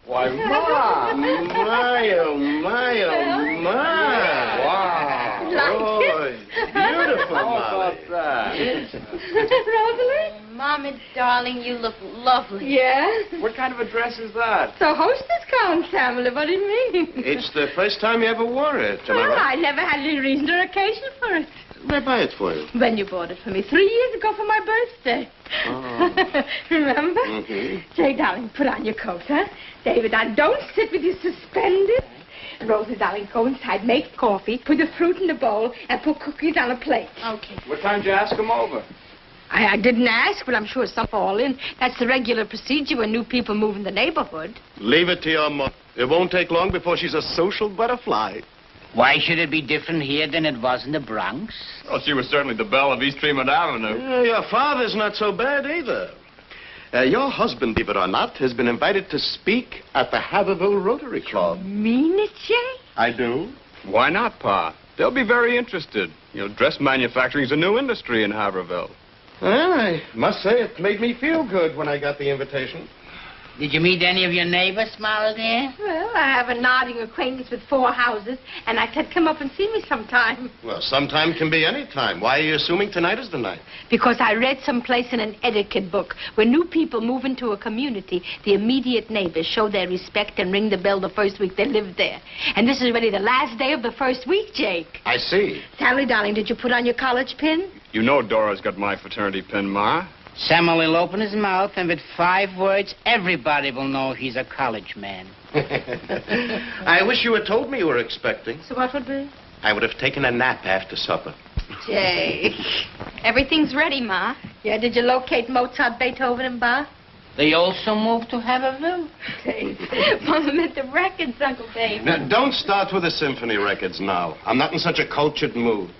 Why, Ma! My, oh, my, oh, my! Wow! Like Beautiful, How about that? Rosalie? Mama, darling, you look lovely. Yes? What kind of a dress is that? It's a hostess gown, Pamela. What do you mean? It's the first time you ever wore it, am I Well, right? I never had any reason or occasion for it. Where buy it for you? When you bought it for me 3 years ago for my birthday. Oh. Remember? Mm-hmm. Jay, darling, put on your coat, huh? David, now don't sit with you suspended. Rosa, darling, go inside, make coffee, put the fruit in the bowl, and put cookies on a plate. Okay. What time did you ask him over? I didn't ask, but I'm sure some fall in. That's the regular procedure when new people move in the neighborhood. Leave it to your mother. It won't take long before she's a social butterfly. Why should it be different here than it was in the Bronx? Well, she was certainly the belle of East Tremont Avenue. Your father's not so bad either. Your husband, believe it or not, has been invited to speak at the Haverhill Rotary Club. Mean it, Jay? I do. Why not, Pa? They'll be very interested. You know, dress manufacturing is a new industry in Haverhill. Well, I must say it made me feel good when I got the invitation. Did you meet any of your neighbors, Smile, dear? Well, I have a nodding acquaintance with 4 houses, and I said come up and see me sometime. Well, sometime can be any time. Why are you assuming tonight is the night? Because I read someplace in an etiquette book, when new people move into a community, the immediate neighbors show their respect and ring the bell the first week they live there. And this is already the last day of the first week, Jake. I see. Sally, darling, did you put on your college pin? You know Dora's got my fraternity pin, Ma. Samuel will open his mouth, and with 5 words, everybody will know he's a college man. I wish you had told me you were expecting. So what would be? I would have taken a nap after supper. Jake. Everything's ready, Ma. Yeah, did you locate Mozart, Beethoven, and Bach? They also moved to Haverhill. Dave. Mama meant the records, Uncle Dave. Now, don't start with the symphony records now. I'm not in such a cultured mood.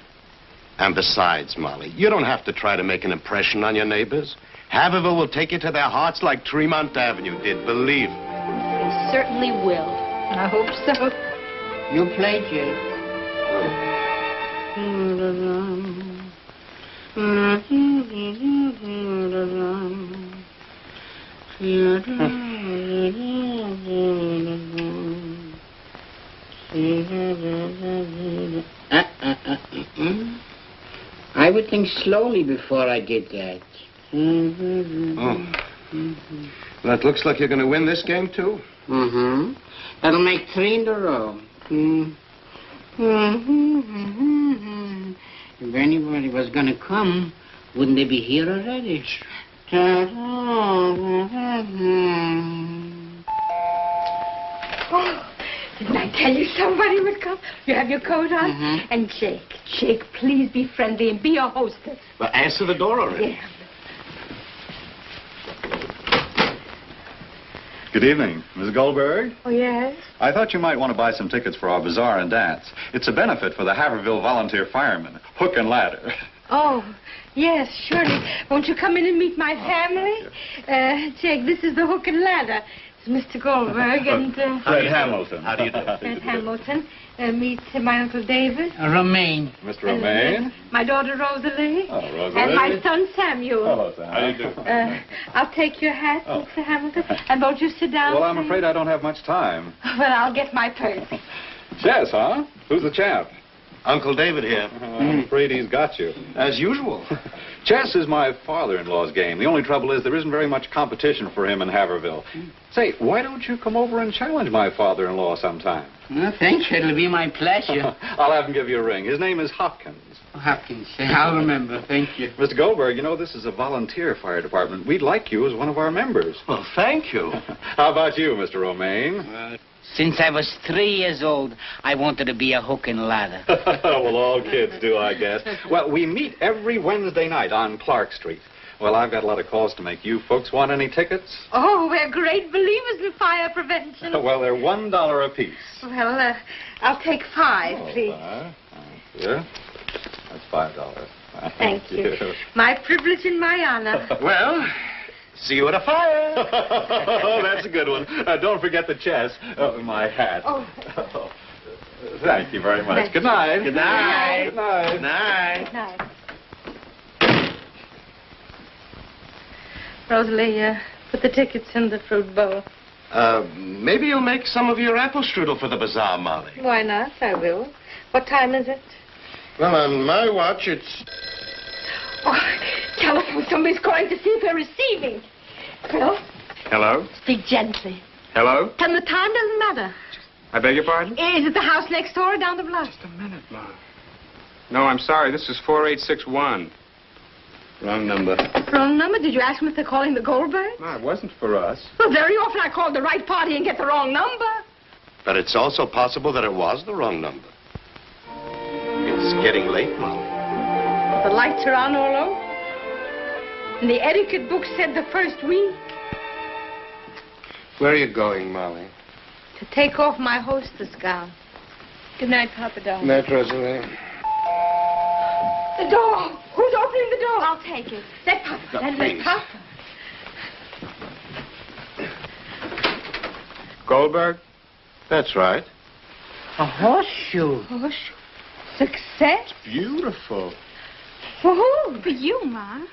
And besides, Molly, you don't have to try to make an impression on your neighbors. Haverhill will take you to their hearts like Tremont Avenue did, believe me. They certainly will. I hope so. You play, Jake. I would think slowly before I did that. Oh. Well, it looks like you're going to win this game, too. Mm-hmm. That'll make 3 in a row. If anybody was going to come, wouldn't they be here already? Oh, didn't I tell you somebody would come? You have your coat on? Mm-hmm. And Jake, please be friendly and be a hostess. Well, answer the door already. Yeah. Good evening, Ms. Goldberg. Oh, yes? I thought you might want to buy some tickets for our bazaar and dance. It's a benefit for the Haverhill Volunteer Firemen. Hook and ladder. Oh, yes, surely. Won't you come in and meet my family? Jake, this is the hook and ladder. It's Mr. Goldberg and... Fred Hamilton. How do you do? Fred Hamilton. Meet my Uncle David. Romaine. Mr. Romaine. My daughter Rosalie. Oh, Rosalie. And my son Samuel. Hello, Sam. How do you do? I'll take your hat, Mr. Hamilton. And won't you sit down? Well, I'm please? afraid I don't have much time. Well, I'll get my purse. Chess, huh? Who's the champ? Uncle David here. I'm afraid he's got you. As usual. Chess is my father-in-law's game. The only trouble is there isn't very much competition for him in Haverhill. Say, why don't you come over and challenge my father-in-law sometime? Well, thanks. It'll be my pleasure. I'll have him give you a ring. His name is Hopkins. Hopkins. I'll remember. Thank you. Mr. Goldberg, you know, this is a volunteer fire department. We'd like you as one of our members. Well, thank you. How about you, Mr. Romaine? Since I was 3 years old, I wanted to be a hook and ladder. Well, all kids do, I guess. Well, we meet every Wednesday night on Clark Street. Well, I've got a lot of calls to make. You folks want any tickets? Oh, we're great believers in fire prevention. Well, they're $1 apiece. Well, I'll take 5, please. Thank you. That's $5. Thank you. My privilege and my honor. Well, see you at a fire. Oh, that's a good one. Don't forget the chess. My hat. Oh. Thank you very much. Good night. Good night. Good night. Good night. Good night. Rosalie, put the tickets in the fruit bowl. Maybe you'll make some of your apple strudel for the bazaar, Molly. Why not? I will. What time is it? Well, on my watch, it's... Oh, telephone. Somebody's calling to see if we're receiving. Phil? Hello? Speak gently. Hello? Tell them the time doesn't matter. I beg your pardon? Is it the house next door or down the block? Just a minute, Ma. No, I'm sorry. This is 4861. Wrong number. Wrong number? Did you ask them if they're calling the Goldbergs? No, it wasn't for us. Well, very often I call the right party and get the wrong number. But it's also possible that it was the wrong number. It's getting late, Molly. The lights are on all over. And the etiquette book said the first week. Where are you going, Molly? To take off my hostess gown. Good night, Papa darling. Night, Rosalie. The door. Who's opening the door? I'll take it. Let Papa. Let please. Papa. Goldberg? That's right. A horseshoe. Horseshoe. Success? Beautiful. For who? For you, Ma.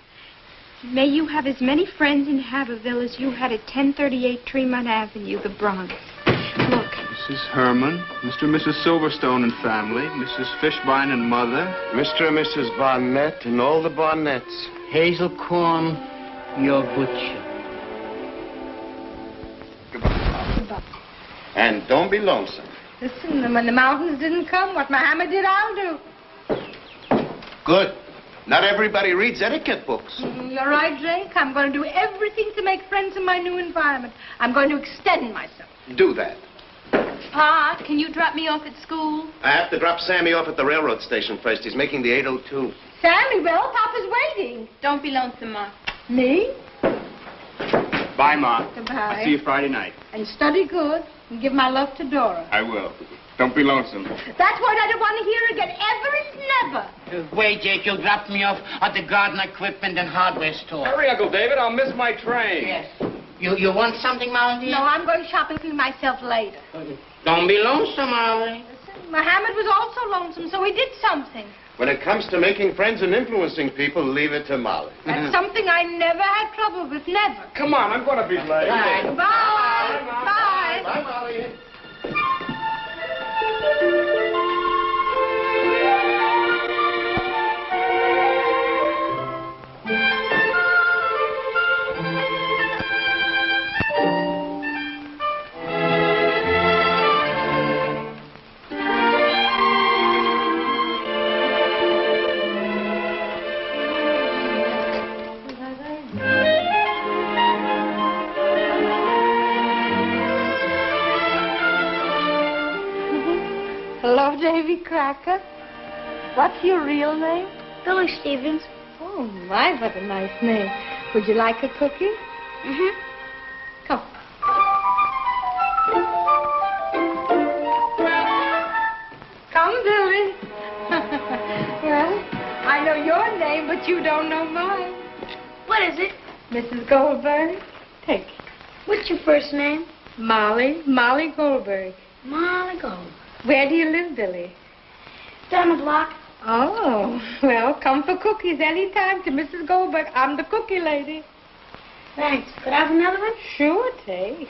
May you have as many friends in Haverville as you had at 1038 Tremont Avenue, the Bronx. Look. Mrs. Herman, Mr. and Mrs. Silverstone and family, Mrs. Fishbein and mother. Mr. and Mrs. Barnett and all the Barnetts. Hazelcorn, your butcher. Goodbye. And don't be lonesome. Listen, when the mountains didn't come, what Muhammad did, I'll do. Good. Not everybody reads etiquette books. You're right, Jake. I'm going to do everything to make friends in my new environment. I'm going to extend myself. Do that. Pa, can you drop me off at school? I have to drop Sammy off at the railroad station first. He's making the 802. Sammy, well, Papa's waiting. Don't be lonesome, Ma. Me? Bye, Ma. Goodbye. I'll see you Friday night. And study good and give my love to Dora. I will. Don't be lonesome. That word I don't want to hear again. Ever is never. Wait, Jake, you'll drop me off at the garden equipment and hardware store. Hurry, Uncle David. I'll miss my train. Yes. You want something, Molly? No, I'm going shopping for myself later. Don't be lonesome, Molly. Listen, Muhammad was also lonesome, so he did something. When it comes to making friends and influencing people, leave it to Molly. That's something I never had trouble with, never. Come on, I'm going to be late. Bye. Bye. Bye. Bye, Molly. Hello, Davy Cracker. What's your real name? Billy Stevens. Oh, my, what a nice name. Would you like a cookie? Mm-hmm. Come. Come, Billy. Well, I know your name, but you don't know mine. What is it? Mrs. Goldberg. Take it. What's your first name? Molly Goldberg. Molly Gold. Where do you live, Billy? Down the block. Oh, well, come for cookies any time to Mrs. Goldberg. I'm the cookie lady. Thanks. Could I have another one? Sure, take.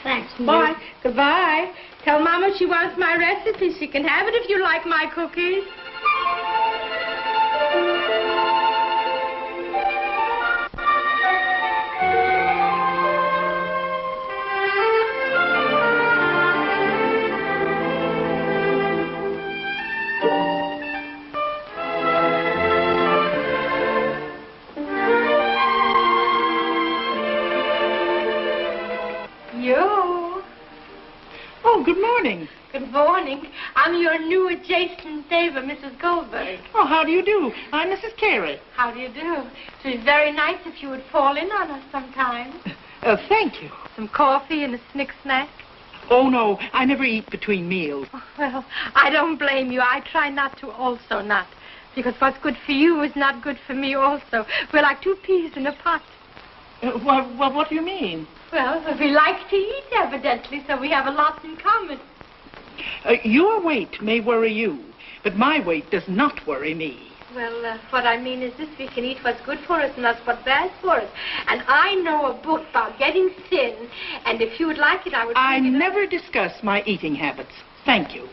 Thanks. Bye. Goodbye. Tell Mama she wants my recipe. She can have it if you like my cookies. You? Oh, Oh, good morning. Good morning. I'm your new adjacent neighbor, Mrs. Goldberg. Oh, how do you do? I'm Mrs. Carey. How do you do? It was very nice if you would fall in on us sometime. Thank you. Some coffee and a snack. Oh, no, I never eat between meals. Well, I don't blame you. I try not to also not. Because what's good for you is not good for me also. We're like two peas in a pot. Well, what do you mean? Well, we like to eat, evidently, so we have a lot in common. Your weight may worry you, but my weight does not worry me. Well, what I mean is this: we can eat what's good for us and not what's bad for us. And I know a book about getting thin, and if you would like it, I would... I never discuss my eating habits. Thank you.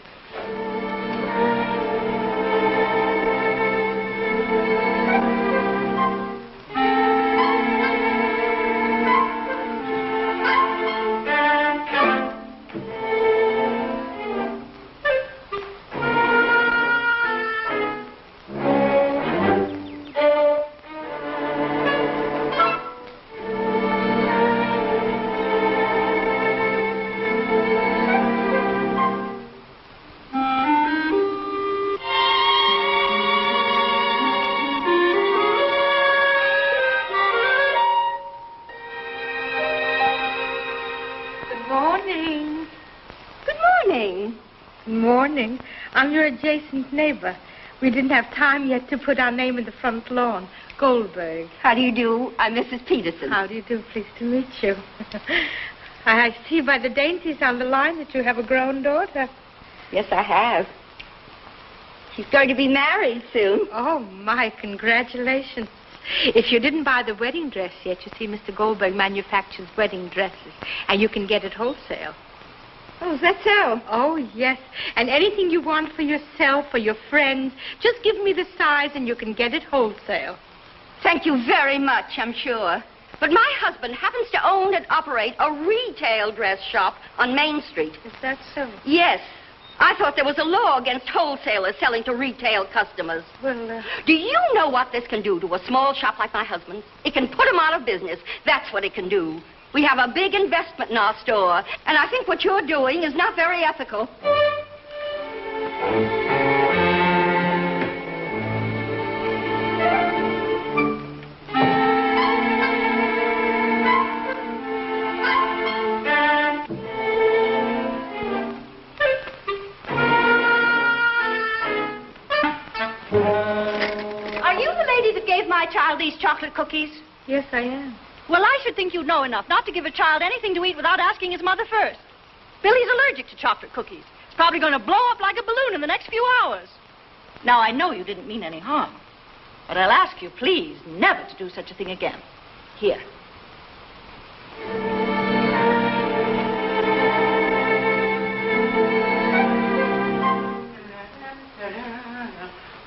I'm your adjacent neighbor. We didn't have time yet to put our name in the front lawn. Goldberg. How do you do? I'm Mrs. Peterson. How do you do? Pleased to meet you. I see by the dainties on the line that you have a grown daughter. Yes, I have. She's going to be married soon. Oh, my, congratulations. If you didn't buy the wedding dress yet, you see, Mr. Goldberg manufactures wedding dresses, and you can get it wholesale. Oh, is that so? Oh, yes. And anything you want for yourself or your friends, just give me the size and you can get it wholesale. Thank you very much, I'm sure. But my husband happens to own and operate a retail dress shop on Main Street. Is that so? Yes. I thought there was a law against wholesalers selling to retail customers. Well, Do you know what this can do to a small shop like my husband's? It can put him out of business. That's what it can do. We have a big investment in our store, and I think what you're doing is not very ethical. Are you the lady that gave my child these chocolate cookies? yes, I am. Well, I should think you'd know enough not to give a child anything to eat without asking his mother first. Billy's allergic to chocolate cookies. It's probably going to blow up like a balloon in the next few hours. Now, I know you didn't mean any harm, but I'll ask you, please, never to do such a thing again. Here.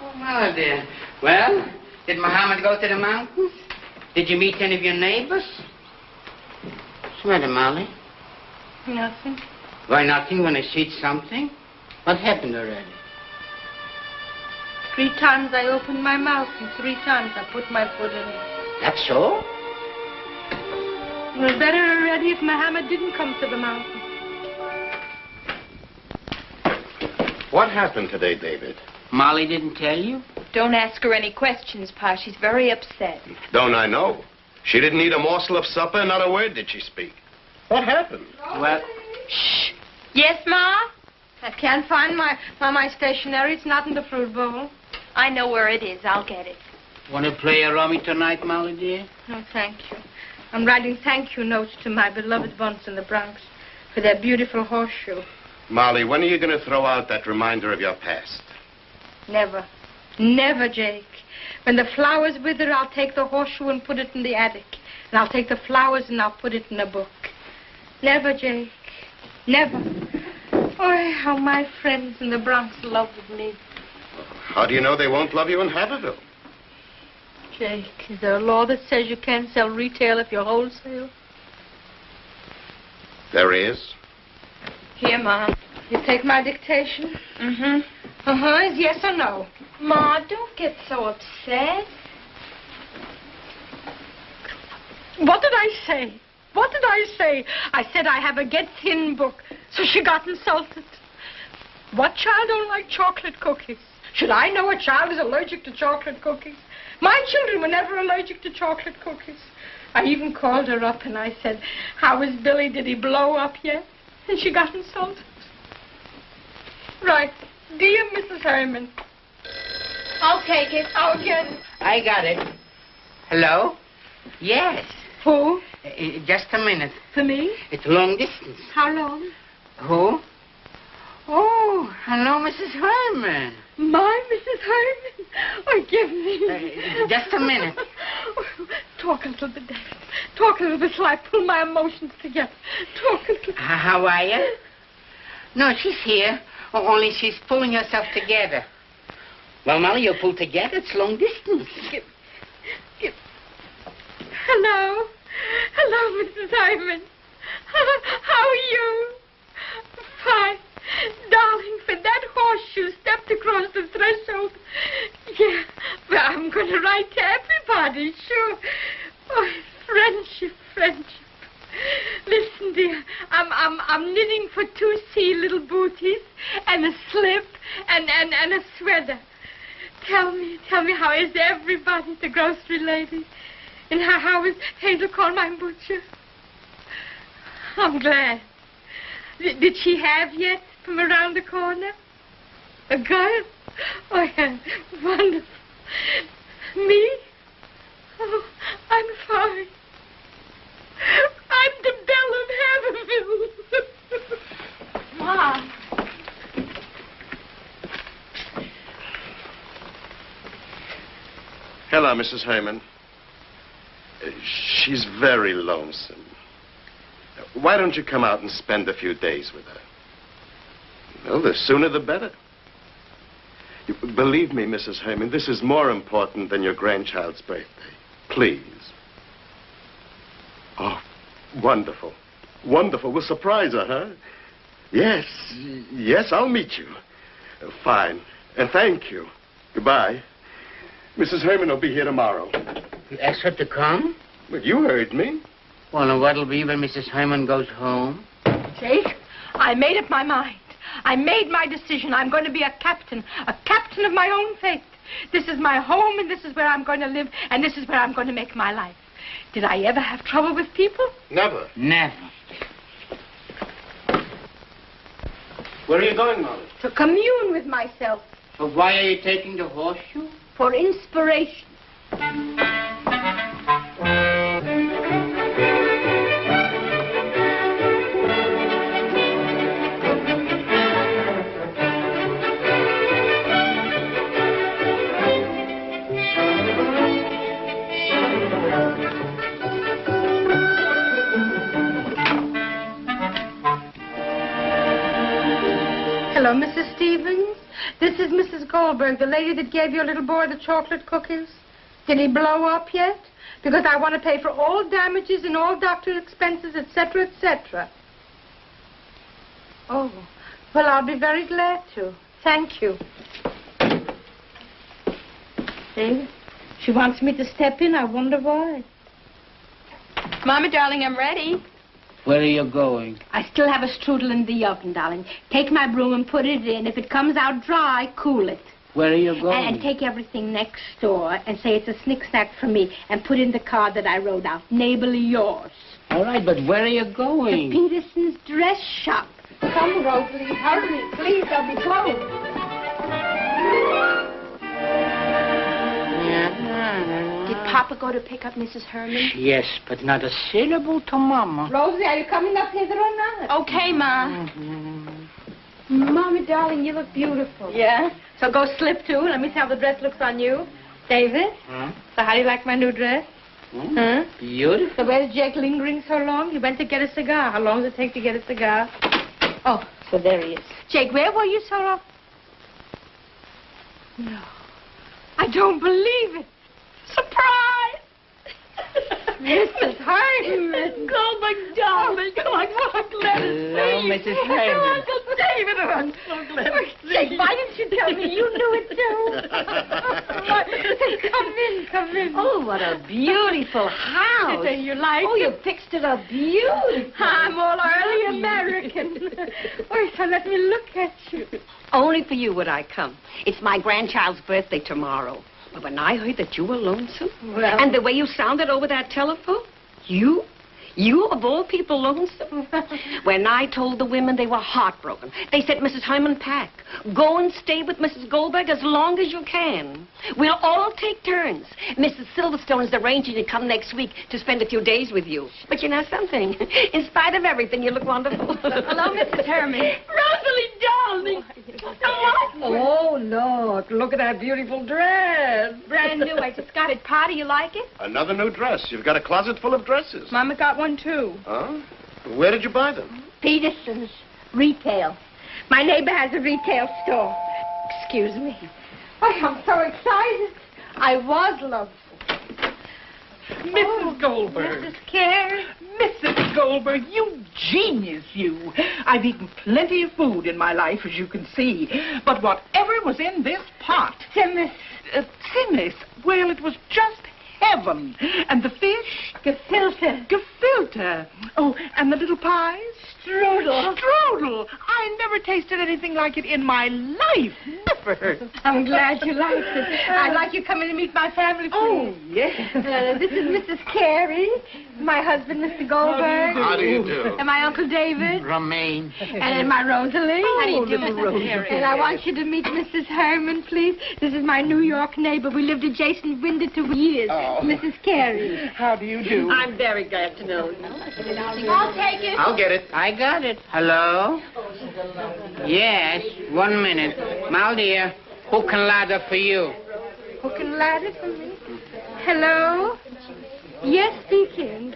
Oh, Molly, dear. Well, did Muhammad go to the mountains? Did you meet any of your neighbors? What's the matter, Molly? Nothing. Why, nothing when I see something? What happened already? 3 times I opened my mouth and 3 times I put my foot in it. That's all? It was better already if Muhammad didn't come to the mountain. What happened today, David? Molly didn't tell you? Don't ask her any questions, Pa. She's very upset. Don't I know? She didn't eat a morsel of supper, not a word did she speak. What happened? Well, Shh. Yes, Ma? I can't find my stationery. It's not in the fruit bowl. I know where it is. I'll get it. want to play a rummy tonight, Molly, dear? No, thank you. I'm writing thank you notes to my beloved ones in the Bronx for their beautiful horseshoe. Molly, when are you going to throw out that reminder of your past? Never. Never, Jake. When the flowers wither, I'll take the horseshoe and put it in the attic. And I'll take the flowers and I'll put it in a book. Never, Jake. Never. Oh, how my friends in the Bronx loved me. How do you know they won't love you in Haverhill? Jake, is there a law that says you can't sell retail if you're wholesale? There is. Here, Ma. You take my dictation? Mm-hmm. Uh-huh. Is yes or no? Ma, don't get so upset. What did I say? What did I say? I said I have a get thin book. So she got insulted. What child don't like chocolate cookies? Should I know a child is allergic to chocolate cookies? My children were never allergic to chocolate cookies. I even called her up and I said, how is Billy? Did he blow up yet? And she got insulted. Right. Dear Mrs. Herman. I'll take it. I'll get it. I got it. Hello? Yes. Who? Just a minute. For me? It's long distance. How long? Who? Oh, hello, Mrs. Herman. My Mrs. Herman? Oh, give me. Just a minute. Talk a little bit, David. Talk a little bit so I pull my emotions together. Talk a little. How are you? No, she's here. Only she's pulling herself together. Well, Molly, you'll pull together. It's long distance. Hello. Hello, Mrs. Hyman. How are you? Fine. Darling, for that horseshoe stepped across the threshold. Yeah, well, I'm going to write to everybody, sure. Oh, friendship. Listen, dear, I'm knitting for 2 little booties and a slip and a sweater. Tell me, how is everybody, the grocery lady? And how is Hazel Coleman Butcher? I'm glad. Did she have yet from around the corner? A girl? Oh, yeah, wonderful. Me? Oh, I'm fine. I'm the belle of Haverhill. Mom. Hello, Mrs. Herman. She's very lonesome. Why don't you come out and spend a few days with her? Well, the sooner the better. Believe me, Mrs. Herman, this is more important than your grandchild's birthday. Please. Oh, wonderful. Wonderful. We'll surprise her, huh? Yes, I'll meet you. Fine. And thank you. Goodbye. Mrs. Herman will be here tomorrow. You asked her to come? Well, you heard me. Well, and what'll be when Mrs. Herman goes home? Jake, I made up my mind. I made my decision. I'm going to be a captain of my own fate. This is my home, and this is where I'm going to live, and this is where I'm going to make my life. Did I ever have trouble with people? Never. Never. Where are you going, Molly? To commune with myself. But why are you taking the horseshoe? For inspiration. Hello, Mrs. Stevens. This is Mrs. Goldberg, the lady that gave your little boy the chocolate cookies. Did he blow up yet? Because I want to pay for all damages and all doctor expenses, etc., etc. Oh, well, I'll be very glad to. Thank you. David, she wants me to step in. I wonder why. Mama, darling, I'm ready. Where are you going? I still have a strudel in the oven, darling. Take my broom and put it in. If it comes out dry, cool it. Where are you going? And take everything next door and say it's a snick-snack from me and put in the card that I wrote out. Neighborly yours. All right, but where are you going? The Peterson's dress shop. Come, Rosalie, hurry. Please, I'll be closed. Did Papa go to pick up Mrs. Herman? Yes, but not a syllable to Mama. Rosie, are you coming up hither or not? Okay, Ma. Mommy, darling, you look beautiful. Yeah? So go slip, too. Let me see how the dress looks on you. David? Huh? So how do you like my new dress? Huh? Beautiful. So where's Jake lingering so long? He went to get a cigar. How long does it take to get a cigar? Oh, so there he is. Jake, where were you so long? No. I don't believe it. Surprise! Mrs. Herman. Goldbergs, darling. Oh, I'm so glad to see you. Mrs. Herman. Oh, Uncle David, I'm so glad to see you. Jake, why didn't you tell me? You knew it, too. Come in. Oh, what a beautiful house. You like Oh, you fixed it up beautiful. I'm all early American. Deacon. Oh, so let me look at you. Only for you would I come. It's my grandchild's birthday tomorrow. But when I heard that you were lonesome, Well... and the way you sounded over that telephone, you of all people lonesome. When I told the women, they were heartbroken. They said, Mrs. Hyman, pack. Go and stay with Mrs. Goldberg as long as you can. We'll all take turns. Mrs. Silverstone is arranging to come next week to spend a few days with you. But you know something? In spite of everything, you look wonderful. Hello, Mrs. Herman. Rosalie, darling. Oh, look at that beautiful dress. Brand new. I just got it. Pa, do you like it? Another new dress. You've got a closet full of dresses. Mama got one, too. Huh? Where did you buy them? Peterson's. Retail. My neighbor has a retail store. Excuse me. Oh, I'm so excited. I was loveful. Mrs. Goldberg. Mrs. Carey. Mrs. Goldberg, you genius, you. I've eaten plenty of food in my life, as you can see. But whatever was in this pot... Timmis. Timmis. Well, it was just heaven. And the fish? Gefilte. Gefilte. Oh, and the little pies? Strudel. Strudel. I never tasted anything like it in my life. Never. I'm glad you liked it. I'd like you to come in and meet my family, please. Oh, yes. This is Mrs. Carey, my husband, Mr. Goldberg. How do you do? And my Uncle David. Romaine. And my Rosalie. How do you do, Rosalie? And I want you to meet Mrs. Herman, please. This is my New York neighbor. We lived adjacent window for years. Oh. Mrs. Carey. How do you do? I'm very glad to know you. I'll take it. I'll get it. I got it. Hello? Yes, 1 minute. Mal dear, hook and ladder for you. Hook and ladder for me. Hello? Yes, speaking.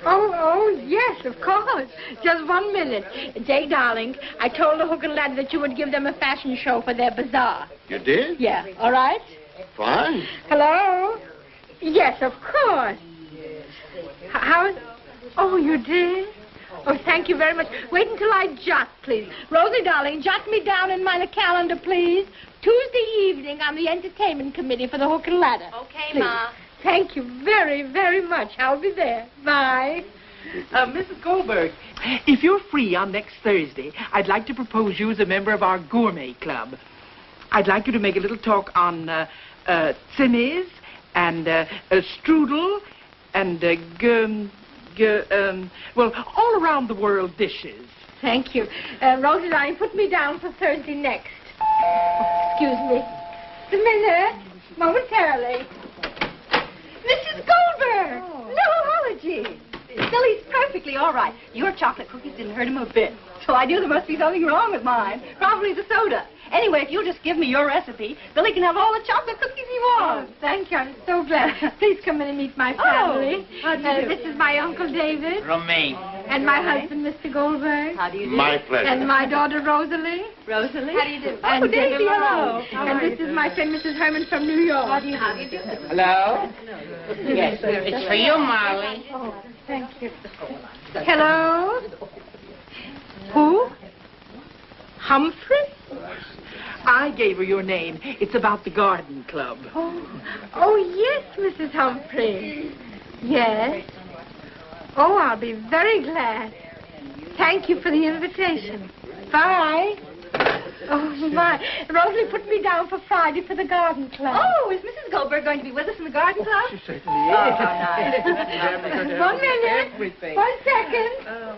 Oh, yes, of course. Just 1 minute. Jay, darling, I told the hook and ladder that you would give them a fashion show for their bazaar. You did? Yeah, all right? Fine. Hello? Yes, of course. How? Oh, you did? Oh, thank you very much. Wait until I jot, please. Rosie, darling, jot me down in my calendar, please. Tuesday evening on the entertainment committee for the hook and ladder. Okay, please. Ma. Thank you very, very much. I'll be there. Bye. Mrs. Goldberg, if you're free on next Thursday, I'd like to propose you as a member of our gourmet club. I'd like you to make a little talk on tsimis and strudel and well, all around the world dishes. Thank you. Rosie, darling, put me down for Thursday next. Excuse me. Just a minute. Momentarily. Mrs. Goldberg! No apology. Billy's perfectly all right. Your chocolate cookies didn't hurt him a bit. So I knew there must be something wrong with mine. Probably the soda. Anyway, if you'll just give me your recipe, Billy can have all the chocolate cookies he wants. Oh, thank you. I'm so glad. Please come in and meet my family. How do you do? This is my Uncle David. Romaine. And my husband, Mr. Goldberg. How do you do? My pleasure. And my daughter, Rosalie. Rosalie? How do you do? Oh, Daisy, hello. And this is my friend, Mrs. Herman from New York. How do you do? Hello? Yes, it's for you, Molly. Oh, thank you. Hello? Who? Humphrey? I gave her your name. It's about the garden club. Oh, yes, Mrs. Humphrey. Yes. Oh, I'll be very glad. Thank you for the invitation. Bye. Oh, my. Rosalie put me down for Friday for the garden club. Oh, is Mrs. Goldberg going to be with us in the garden club? She certainly is. Oh, how nice. 1 minute. Everything. 1 second.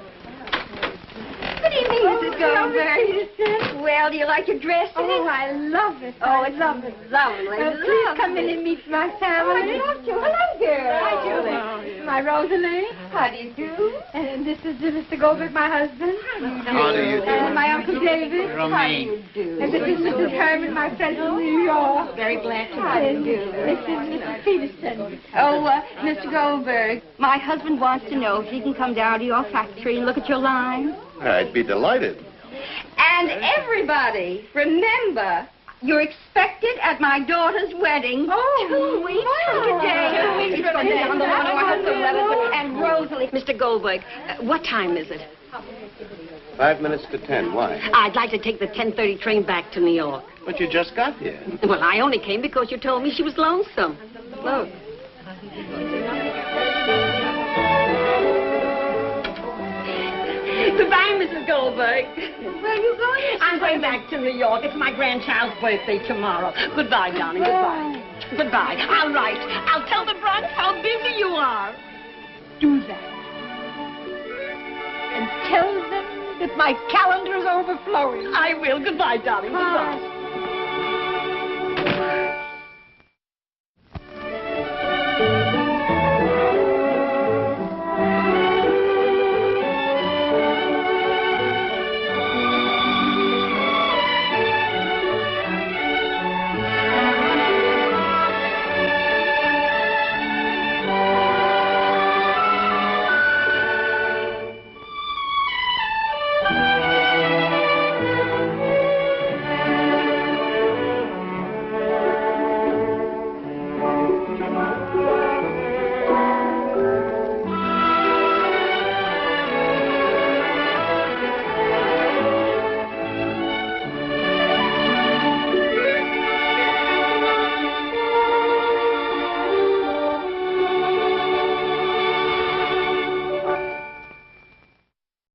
Good evening, Mrs. Goldberg. Well, do you like your dress today? Oh, I love it. Oh, it's lovely. Please come in and meet my family. Oh, I'd love to. Hello, dear. Hi, Julie. My Rosalie. How do you do? And this is Mr. Goldberg, my husband. How do you do? And my Uncle David. Romaine. And this is Mrs. Herman, my friend from New York. Very glad to And this is Mrs. Peterson. Oh, Mr. Goldberg, my husband wants to know if he can come down to your factory and look at your line. I'd be delighted. And everybody, remember, you're expected at my daughter's wedding. Oh, 2 weeks from today. 2 weeks from today. On the line, my husband Leonard and Rosalie. Mr. Goldberg, what time is it? 5 minutes to 10. Why? I'd like to take the 10:30 train back to New York. But you just got here. Well, I only came because you told me she was lonesome. Look. Goodbye, Mrs. Goldberg. Where are you going? I'm going back to New York. It's my grandchild's birthday tomorrow. Goodbye, darling. Goodbye. Goodbye. I'll write. I'll tell the Bronx how busy you are. Do that. And tell them that my calendar is overflowing. I will. Goodbye, darling. Goodbye.